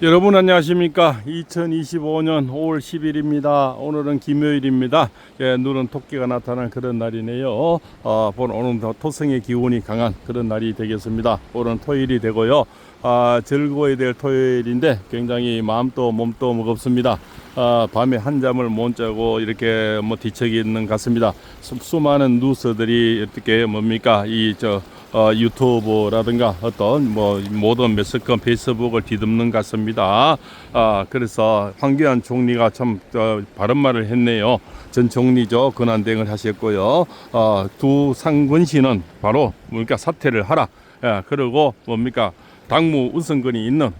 여러분 안녕하십니까. 2025년 5월 10일입니다. 오늘은 김요일입니다. 눈은 토끼가 나타난 그런 날이네요. 오늘 토성의 기운이 강한 그런 날이 되겠습니다. 오늘은 토요일이 되고요. 즐거워야 될 토요일인데 굉장히 마음도 몸도 무겁습니다. 밤에 한잠을 못 자고 이렇게 뒤척이 있는 것 같습니다. 수많은 뉴스들이 어떻게 뭡니까 유튜브라든가 어떤 모든 매스컴 페이스북을 뒤덮는 것 같습니다. 그래서 황교안 총리가 참 바른 말을 했네요. 전 총리죠. 권한대행을 하셨고요. 두 상권 씨는 바로 사퇴를 하라. 그리고 당무 우선권이 있는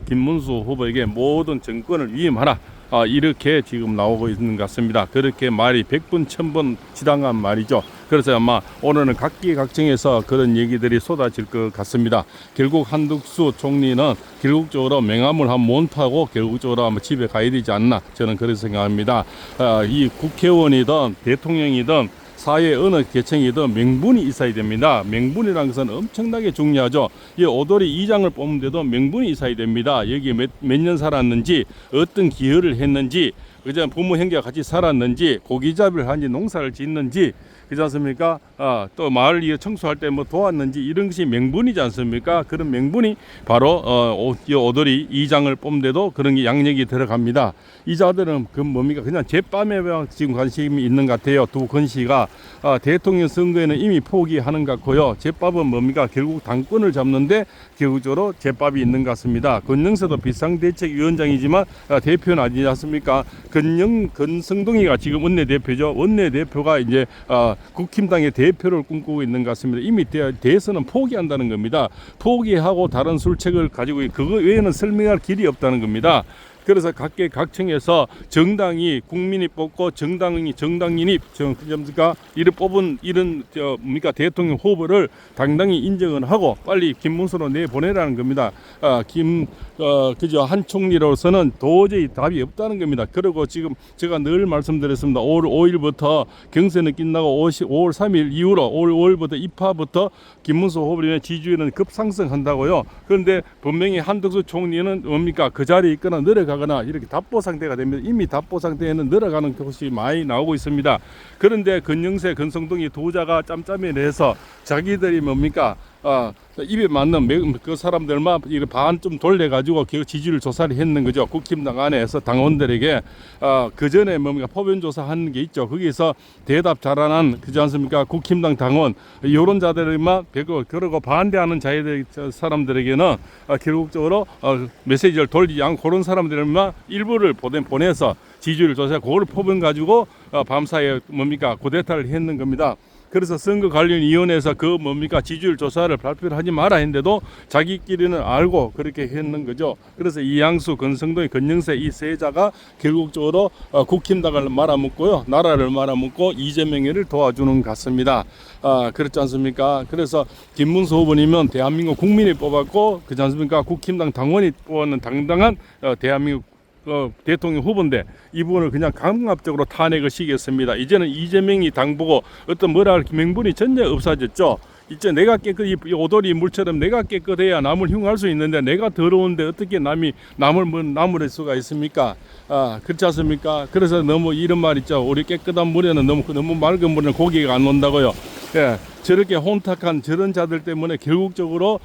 김문수 후보에게 모든 정권을 위임하라. 이렇게 지금 나오고 있는 것 같습니다. 그렇게 말이 100번 1000번 지당한 말이죠. 그래서 아마 오늘은 각기각층에서 그런 얘기들이 쏟아질 것 같습니다. 결국 한덕수 총리는 결국적으로 맹암을 한 못 타고 결국적으로 아마 집에 가야 되지 않나, 저는 그렇게 생각합니다. 이 국회의원이든 대통령이든 사회 어느 계층이든 명분이 있어야 됩니다. 명분이라는 것은 엄청나게 중요하죠. 이 오도리 이장을 뽑는데도 명분이 있어야 됩니다. 여기 몇 년 살았는지, 어떤 기여를 했는지, 그저 부모 형제가 같이 살았는지, 고기잡이를 하는지, 농사를 짓는지, 그렇지 않습니까? 또 마을 청소할 때 도왔는지, 이런 것이 명분이지 않습니까? 그런 명분이 바로 오도리 이장을 뽑는데도 그런 게 양력이 들어갑니다. 이자들은 그냥 제밤에 지금 관심이 있는 것 같아요. 두 건씨가 대통령 선거에는 이미 포기하는 것 같고요. 제밥은 결국 당권을 잡는데 결국적으로 제밥이 있는 것 같습니다. 권영세도 비상대책위원장이지만 대표는 아니지 않습니까? 권성동이가 지금 원내대표죠. 원내대표가 이제 국힘당의 대표를 꿈꾸고 있는 것 같습니다. 이미 대선은 포기한다는 겁니다. 포기하고 다른 술책을 가지고 그거 외에는 설명할 길이 없다는 겁니다. 그래서 각계각층에서 정당이 국민이 뽑고 정당인이 이를 뽑은 이런 대통령 후보를 당당히 인정을 하고 빨리 김문수로 내보내라는 겁니다. 한 총리로서는 도저히 답이 없다는 겁니다. 그리고 지금 제가 늘 말씀드렸습니다. 5월 5일부터 경선이 끝나고 5월 3일 이후로 5월 5일부터 입하부터 김문수 후보의 지지율은 급상승한다고요. 그런데 분명히 한덕수 총리는 그 자리에 있거나 내려가거나 이렇게 답보 상태가 됩니다. 이미 답보 상태에는 늘어가는 것이 많이 나오고 있습니다. 그런데 권영세, 권성동이 두 자가 짬짬이 내서 자기들이 입에 맞는 그 사람들만 반 좀 돌려가지고 지지율 조사를 했는 거죠. 국힘당 안에서 당원들에게 그 전에 포변 조사하는 게 있죠. 거기서 대답 잘하는 그지 않습니까? 국힘당 당원 이런 자들만 그러고 반대하는 사람들에게는 결국적으로 메시지를 돌리지 않고 그런 사람들만 일부를 보내서 지지율 조사 그걸 포변 가지고 밤사이에 쿠데타를 했는 겁니다. 그래서 선거관리위원회에서 지지율 조사를 발표를 하지 마라 했는데도 자기끼리는 알고 그렇게 했는 거죠. 그래서 이양수, 권성동, 권영세 이 세 자가 결국적으로 국힘당을 말아먹고요, 나라를 말아먹고 이재명을 도와주는 것 같습니다. 그렇지 않습니까? 그래서 김문수 후보님은 대한민국 국민이 뽑았고 그렇지 않습니까? 국힘당 당원이 뽑았는 당당한 대한민국 대통령 후보인데 이 부분을 그냥 강압적으로 탄핵을 시켰습니다. 이제는 이재명이 당보고 어떤 할 명분이 전혀 없어졌죠. 이제 내가 이 오돌이 물처럼 내가 깨끗해야 남을 흉할 수 있는데 내가 더러운데 어떻게 남을 할 수가 있습니까? 그렇지 않습니까? 그래서 너무 이런 말 있죠. 우리 깨끗한 물에는 너무 맑은 물에는 고기가 안 온다고요. 예, 저렇게 혼탁한 저런 자들 때문에 결국적으로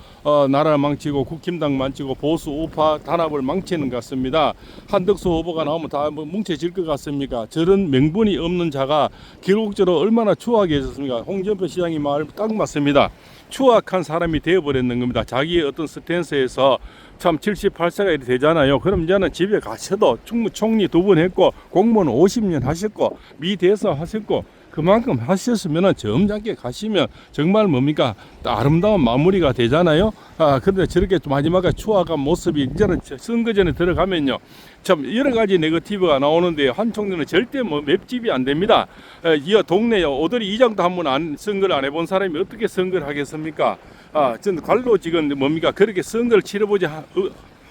나라를 망치고 국힘당 망치고 보수 우파 단합을 망치는 것 같습니다. 한덕수 후보가 나오면 다 뭉쳐질 것 같습니까? 저런 명분이 없는 자가 결국적으로 얼마나 추하게 해줬습니까? 홍준표 시장이 말 딱 맞습니다. 추악한 사람이 되어버렸는 겁니다. 자기의 어떤 스탠스에서 참 78세가 되잖아요. 그럼 이제는 집에 가셔도 총리 2번 했고 공무원 50년 하셨고 미대사 하셨고 그만큼 하셨으면 점잖게 가시면 정말 아름다운 마무리가 되잖아요. 그런데 저렇게 마지막에 추악한 모습이 이제는 선거 전에 들어가면요, 참 여러 가지 네거티브가 나오는데 한 총리는 절대 맵집이 안 됩니다. 이 동네에 오더리 이장도 한번 선거를 안 해본 사람이 어떻게 선거를 하겠습니까? 전 관로 지금 그렇게 선거를 치러보지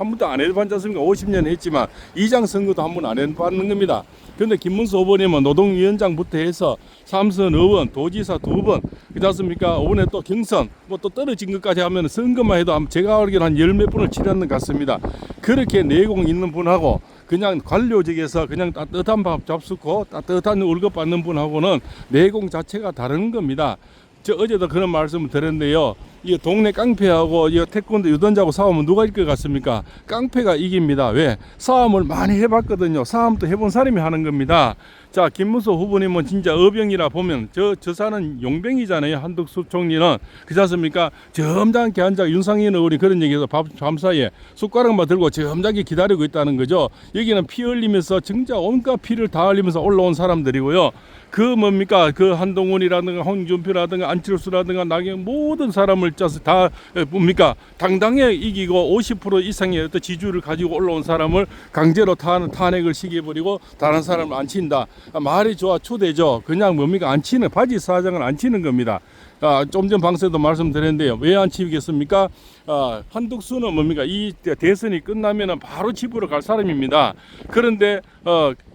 한 번도 안 해봤지 않습니까? 50년 했지만 이장 선거도 한 번 안 해봤는 겁니다. 그런데 김문수 후보님은 노동위원장부터 해서 삼선 의원, 도지사 2번, 그렇지 않습니까? 이번에 또 경선, 뭐 또 떨어진 것까지 하면 선거만 해도 제가 알기로는 한 열 몇 분을 치렀는 것 같습니다. 그렇게 내공 있는 분하고 그냥 관료직에서 그냥 따뜻한 밥 잡수고 따뜻한 월급 받는 분하고는 내공 자체가 다른 겁니다. 저 어제도 그런 말씀을 드렸는데요. 이 동네 깡패하고 이 태권도 유던자하고 싸우면 누가 이길 것 같습니까? 깡패가 이깁니다. 왜? 싸움을 많이 해봤거든요. 싸움도 해본 사람이 하는 겁니다. 자, 김문수 후보님은 진짜 어병이라 보면 저 사는 용병이잖아요. 한덕수 총리는 그렇지 않습니까? 점잖게 앉아 윤상현 의원이 그런 얘기해서 밤사이에 숟가락만 들고 점잖게 기다리고 있다는 거죠. 여기는 피 흘리면서 진짜 온갖 피를 다 흘리면서 올라온 사람들이고요. 그 뭡니까? 그 한동훈이라든가 홍준표라든가 안철수라든가 나경 모든 사람을 짜서 다 뭡니까? 당당히 이기고 50% 이상의 어떤 지지율을 가지고 올라온 사람을 강제로 탄핵을 시켜버리고 다른 사람을 안 친다. 말이 좋아 초대죠. 그냥 뭡니까? 안 치는 바지 사장을 안 치는 겁니다. 좀 전 방송에도 말씀드렸는데요. 왜 안 치겠습니까? 한덕수는 뭡니까? 이 대선이 끝나면은 바로 집으로 갈 사람입니다. 그런데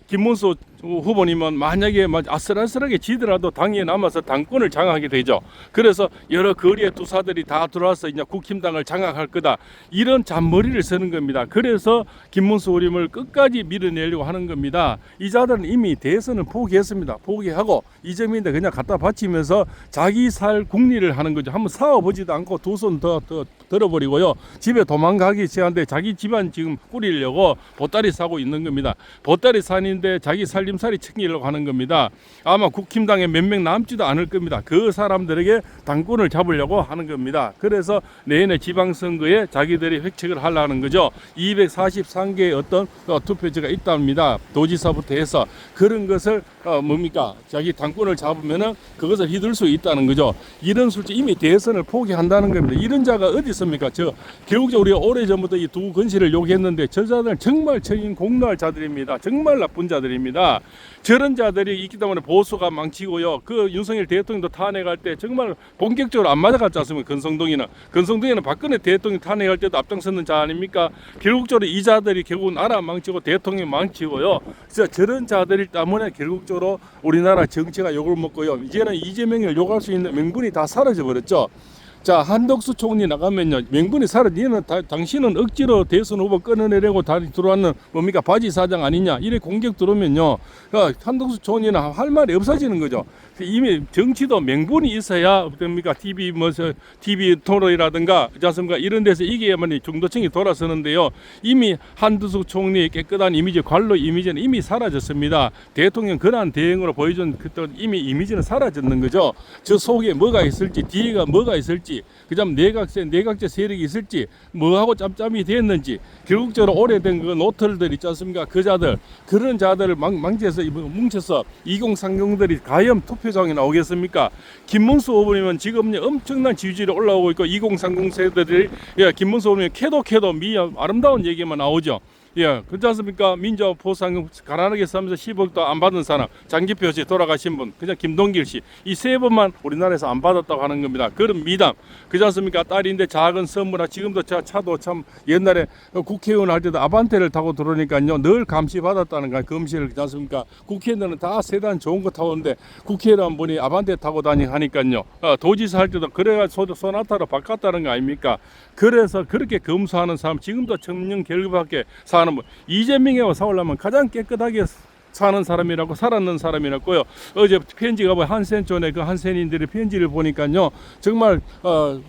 김문수 후보님은 만약에 아슬아슬하게 지더라도 당에 남아서 당권을 장악하게 되죠. 그래서 여러 거리의 투사들이 다 들어와서 이제 국힘당을 장악할 거다. 이런 잔머리를 쓰는 겁니다. 그래서 김문수 후보님을 끝까지 밀어내려고 하는 겁니다. 이 자들은 이미 대선을 포기했습니다. 포기하고 이재명인데 그냥 갖다 바치면서 자기 살 국리를 하는 거죠. 한번 싸워보지도 않고 두 손 더 들어버리고요. 집에 도망가기 시작한데 자기 집안 지금 꾸리려고 보따리 사고 있는 겁니다. 보따리 산인데 자기 살림살이 챙기려고 하는 겁니다. 아마 국힘당에 몇 명 남지도 않을 겁니다. 그 사람들에게 당권을 잡으려고 하는 겁니다. 그래서 내년에 지방선거에 자기들이 획책을 하려는 거죠. 243개의 어떤 투표지가 있답니다. 도지사부터 해서 그런 것을 뭡니까? 자기 당권을 잡으면은 그것을 휘둘 수 있다는 거죠. 이런 솔직히 이미 대선을 포기한다는 겁니다. 이런 자가 어디 있습니까? 결국적으로 우리가 오래전부터 이 두 건실을 요구했는데 저 자들은 정말 책임 공로할 자들입니다. 정말 나쁜 자들입니다. 저런 자들이 있기 때문에 보수가 망치고요. 그 윤석열 대통령도 탄핵할 때 정말 본격적으로 안 맞아갔지 않습니까? 건성동에는 박근혜 대통령 탄핵할 때도 앞장섰는 자 아닙니까? 결국적으로 이 자들이 결국 나라 망치고 대통령 망치고요. 저런 자들이 때문에 결국적으로 우리나라 정치가 욕을 먹고요. 이제는 이재명을 욕할 수 있는 명분이 다 사라져 버렸죠. 자, 한덕수 총리 나가면요 명분이 사라지는 당신은 억지로 대선 후보 끊어내려고 다시 들어왔는 뭡니까 바지 사장 아니냐 이래 공격 들어오면요 한덕수 총리는 할 말이 없어지는 거죠. 이미 정치도 명분이 있어야 됩니까? TV 토론이라든가 자선가 이런 데서 이겨야만 중도층이 돌아서는데요. 이미 한덕수 총리의 깨끗한 이미지, 관로 이미지는 이미 사라졌습니다. 대통령 권한 대행으로 보여준 그때 이미 이미지는 사라졌는 거죠. 저 속에 뭐가 있을지, 뒤에가 뭐가 있을지, 그다음 내각제 세력이 있을지, 뭐하고 짬짬이 됐는지, 결국적으로 오래된 그 노틀들 있지 않습니까? 그 자들, 그런 자들을 뭉쳐서 2030들이 과연 투표장에 나오겠습니까? 김문수 후보님은 지금 엄청난 지지율이 올라오고 있고 2030 세대들이 김문수 후보님 캐도 아름다운 얘기만 나오죠. 그렇지 않습니까? 민주화 보상 가난하게 살면서 10억도 안 받은 사람, 장기표 씨 돌아가신 분, 그냥 김동길 씨, 이 세 번만 우리나라에서 안 받았다고 하는 겁니다. 그런 미담, 그렇지 않습니까? 딸인데 작은 선물아, 지금도 차도 참 옛날에 국회의원 할 때도 아반떼를 타고 들어오니까요, 늘 감시 받았다는 거야, 검시를, 그렇지 않습니까? 국회의원은 다 세단 좋은 거 타고 오는데 국회의원 분이 아반떼 타고 다니고 하니까요, 도지사 할 때도 그래가 소나타로 바꿨다는 거 아닙니까? 그래서 그렇게 검수하는 사람, 지금도 청년 결국밖에 사는 분, 이재명하고 싸우려면 가장 깨끗하게 사는 사람이라고 살았는 사람이라고요. 어제 편지가 한센촌에 그 한센인들의 편지를 보니까요, 정말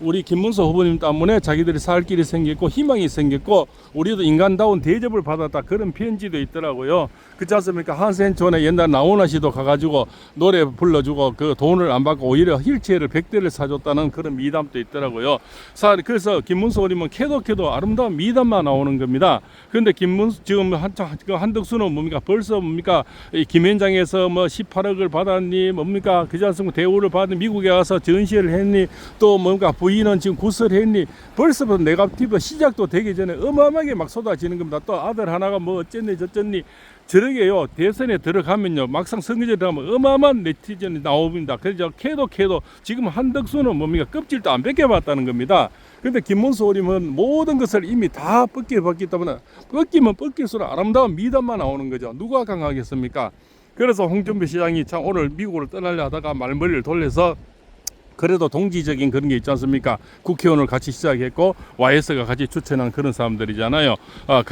우리 김문수 후보님 때문에 자기들이 살 길이 생겼고 희망이 생겼고 우리도 인간다운 대접을 받았다, 그런 편지도 있더라고요. 그렇지 않습니까? 한센촌에 옛날 나훈아 씨도 가가지고 노래 불러주고 그 돈을 안 받고 오히려 휠체어를 100대를 사줬다는 그런 미담도 있더라고요. 그래서 김문수 후보님은 캐도 아름다운 미담만 나오는 겁니다. 그런데 김문수 지금 한덕수는 뭡니까? 벌써 뭡니까? 이 김현장에서 뭐 18억을 받았니? 뭡니까? 그지 않습니까? 대우를 받은 미국에 가서 전시를 했니? 또 뭔가 부인은 지금 구설했니? 벌써부터 네거티브 시작도 되기 전에 어마어마하게 막 쏟아지는 겁니다. 또 아들 하나가 뭐 어쨌니 저쨌니? 저렇게요 대선에 들어가면요 막상 선거제 들어가면 어마어마한 네티즌이 나옵니다. 그래서 캐도 지금 한덕수는 뭡니까 껍질도 안 벗겨봤다는 겁니다. 근데 김문수 의원님은 모든 것을 이미 다 벗겨봤기 때문에 벗기면 벗길수록 아름다운 미담만 나오는 거죠. 누가 강하겠습니까? 그래서 홍준표 시장이 참 오늘 미국으로 떠나려 하다가 말머리를 돌려서 그래도 동지적인 그런 게 있지 않습니까? 국회의원을 같이 시작했고 YS가 같이 추천한 그런 사람들이잖아요.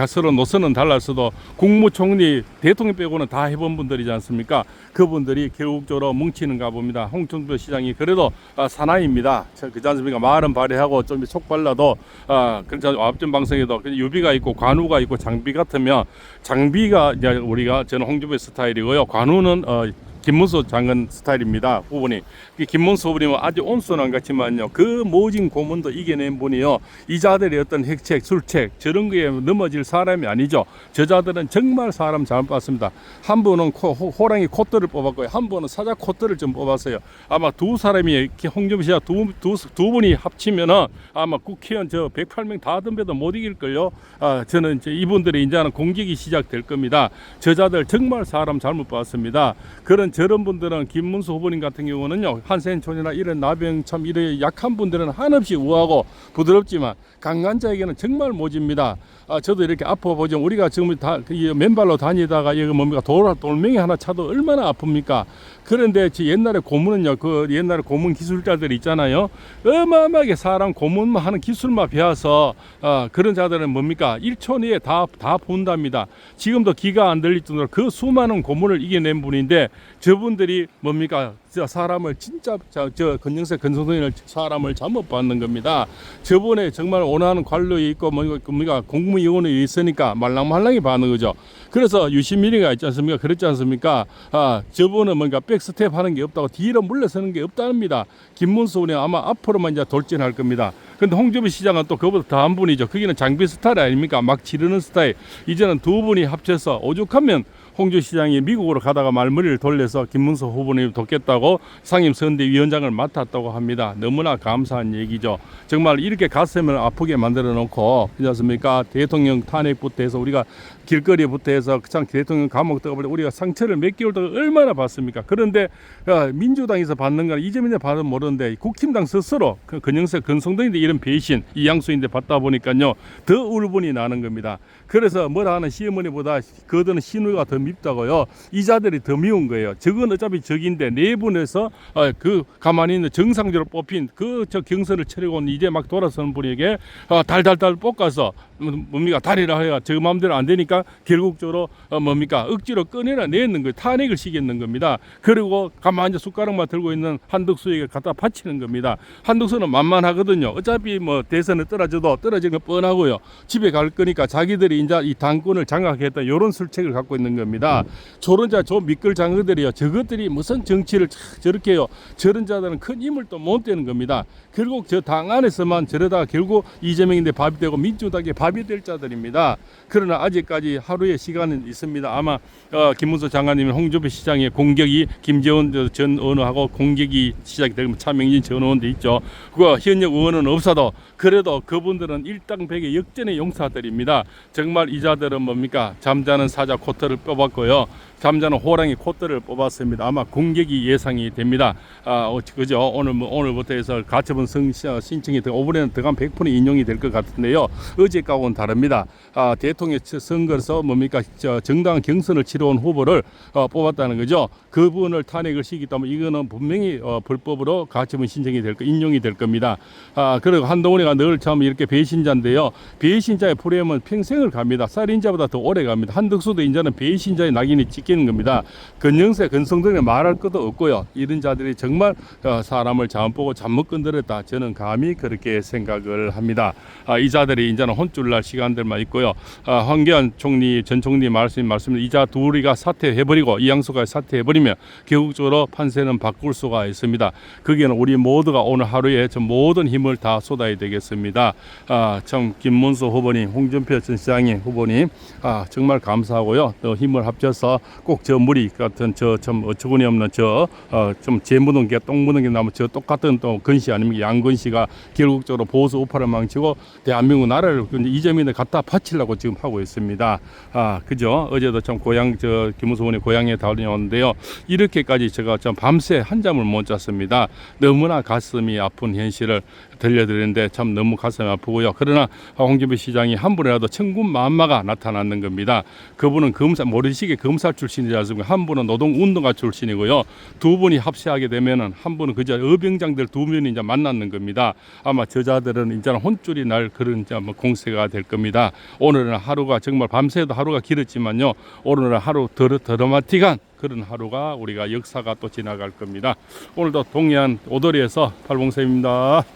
서로 노선은 달랐어도 국무총리 대통령 빼고는 다 해본 분들이지 않습니까? 그분들이 결국적으로 뭉치는가 봅니다. 홍준표 시장이 그래도 사나이입니다. 그렇지 않습니까? 말은 발휘하고 좀 촉발라도 그렇죠. 앞전 방송에도 유비가 있고 관우가 있고 장비 같으면 장비가 이제 우리가 저는 홍준표 스타일이고요. 관우는 김문수 장관 스타일입니다. 후보니 김문수 후보님은 아주 온순한 같지만요 그 모진 고문도 이겨낸 분이요. 이 자들의 어떤 핵책 술책 저런 거에 넘어질 사람이 아니죠. 저자들은 정말 사람 잘못 봤습니다. 한 분은 호랑이 콧대를 뽑았고요, 한 분은 사자 콧대를 좀 뽑았어요. 아마 두 사람이 홍준표 씨와 두 분이 합치면은 아마 국회의원 저 108명 다 덤벼도 못 이길걸요. 저는 이분들이 이제는 공격이 시작될 겁니다. 저자들 정말 사람 잘못 봤습니다. 저런 분들은 김문수 후보님 같은 경우는요 한센촌이나 이런 나병참 이런 약한 분들은 한없이 우아하고 부드럽지만 강한 자에게는 정말 모집니다. 저도 이렇게 아파 보죠. 우리가 지금 다 맨발로 다니다가 이거 뭡니까 돌멩이 하나 차도 얼마나 아픕니까? 그런데 옛날에 고문은요 그 옛날에 고문 기술자들이 있잖아요. 어마어마하게 사람 고문만 하는 기술만 배워서 그런 자들은 뭡니까 1초 내에 다 본답니다. 지금도 귀가 안 들릴 정도로 그 수많은 고문을 이겨낸 분인데 저분들이 뭡니까 사람을 진짜 저 건영세 건성동이를 사람을 잘못 받는 겁니다. 저번에 정말 원하는 관료에 있고 뭡니까 공무위원회 있으니까 말랑말랑히 받는 거죠. 그래서 유시민이가 있지 않습니까? 그렇지 않습니까? 저분은 뭔가 백스텝 하는 게 없다고 뒤로 물러서는 게 없답니다. 김문수 의원이 아마 앞으로만 이제 돌진할 겁니다. 근데 홍준표 시장은 또 그보다 더한 분이죠. 거기는 장비 스타일 아닙니까? 막 지르는 스타일. 이제는 두 분이 합쳐서 오죽하면 홍준표 시장이 미국으로 가다가 말머리를 돌려서 김문수 후보님을 돕겠다고 상임선대위원장을 맡았다고 합니다. 너무나 감사한 얘기죠. 정말 이렇게 가슴을 아프게 만들어 놓고 그렇지 않습니까? 대통령 탄핵부터 해서 우리가 길거리부터 해서 참 대통령 감옥 들어가버려 우리가 상처를 몇 개월 동안 얼마나 받습니까? 그런데 민주당에서 받는 건 이재명이 받으면 모르는데 국힘당 스스로 건영세 건성동인데 이런 배신 이양수인데 받다 보니까요 더 울분이 나는 겁니다. 그래서 뭐라 하는 시어머니보다 거드는 시누이가 더 밉다고요. 이 자들이 더 미운 거예요. 저건 어차피 적인데 내분에서 그 가만히 있는 정상적으로 뽑힌 저 경선을 치르고 이제 막 돌아서는 분에게 달달달 볶아서 뭡니까 다리라 해야 저 마음대로 안 되니까 결국적으로 뭡니까 억지로 꺼내라 내는 거 탄핵을 시켰는 겁니다. 그리고 가만히 숟가락만 들고 있는 한덕수에게 갖다 바치는 겁니다. 한덕수는 만만하거든요. 어차피 뭐 대선에 떨어져도 떨어지는 거 뻔하고요. 집에 갈 거니까 자기들이 이제 이 당권을 장악했다 이런 술책을 갖고 있는 겁니다. 저런 저 미끌 장어들이요. 저것들이 무슨 정치를 저렇게요. 저런 자들은 큰 힘을 또 못 대는 겁니다. 결국 저 당 안에서만 저러다가 결국 이재명인데 밥이 되고 민주당에 밥이 될 자들입니다. 그러나 아직까지 하루의 시간은 있습니다. 아마 김문수 장관님 홍준표 시장의 공격이 김재원 전 의원하고 공격이 시작이 되면 차명진 전 의원도 있죠. 그거 현역 의원은 없어도 그래도 그분들은 일당백의 역전의 용사들입니다. 정말 이 자들은 뭡니까 잠자는 사자 코트를 뽑았고요. 잠자는 호랑이 콧대를 뽑았습니다. 아마 공격이 예상이 됩니다. 그죠? 오늘부터 해서 가처분 신청이 5분에는 들어간 100% 인용이 될 것 같은데요. 어제하고는 다릅니다. 대통령 선거에서 뭡니까 정당 경선을 치러온 후보를 뽑았다는 거죠. 그분을 탄핵을 시키기 때문에 이거는 분명히 불법으로 가처분 신청이 인용이 될 겁니다. 그리고 한동훈이가 늘 참 이렇게 배신자인데요. 배신자의 프레임은 평생을 갑니다. 살인자보다 더 오래 갑니다. 한덕수도 이제는 배신자의 낙인이 찍히는 겁니다. 건영세, 건성동에 말할 것도 없고요. 이런 자들이 정말 사람을 잘못 보고 잘못 건드렸다. 저는 감히 그렇게 생각을 합니다. 이 자들이 이제는 혼쭐 날 시간들만 있고요. 황교안 총리, 전 총리 말씀 이자 둘이가 사퇴해버리고 이양수가 사퇴해버리면 결국적으로 판세는 바꿀 수가 있습니다. 거기에는 우리 모두가 오늘 하루에 저 모든 힘을 다 쏟아야 되겠습니다. 참 김문수 후보님, 홍준표 전 시장님 후보님 정말 감사하고요. 또 힘을 합쳐서 꼭 저 무리 같은 저 참 어처구니 없는 좀 재무는 게 똥 묻는 게 나면 저 똑같은 또 건시 아닙니까 양건시가 결국적으로 보수 우파를 망치고 대한민국 나라를 이재민을 갖다 바치려고 지금 하고 있습니다. 그죠? 어제도 참 김문수 의원이 고향에 다녀왔는데요. 이렇게까지 제가 참 밤새 한잠을 못 잤습니다. 너무나 가슴이 아픈 현실을 들려드리는데 참 너무 가슴이 아프고요. 그러나 홍준표 시장이 한 분이라도 천군만마가 나타났는 겁니다. 그분은 모래시계 검사 출신이지 않습니까? 한 분은 노동운동가 출신이고요. 두 분이 합세하게 되면은 한 분은 그저 어병장들 두 분이 이제 만났는 겁니다. 아마 저자들은 이제는 혼쭐이 날 그런 이제 공세가 될 겁니다. 오늘은 하루가 정말 밤새도 하루가 길었지만요. 오늘은 하루 드라마틱한 그런 하루가 우리가 역사가 또 지나갈 겁니다. 오늘도 동해안 오도리에서 팔봉쌤입니다.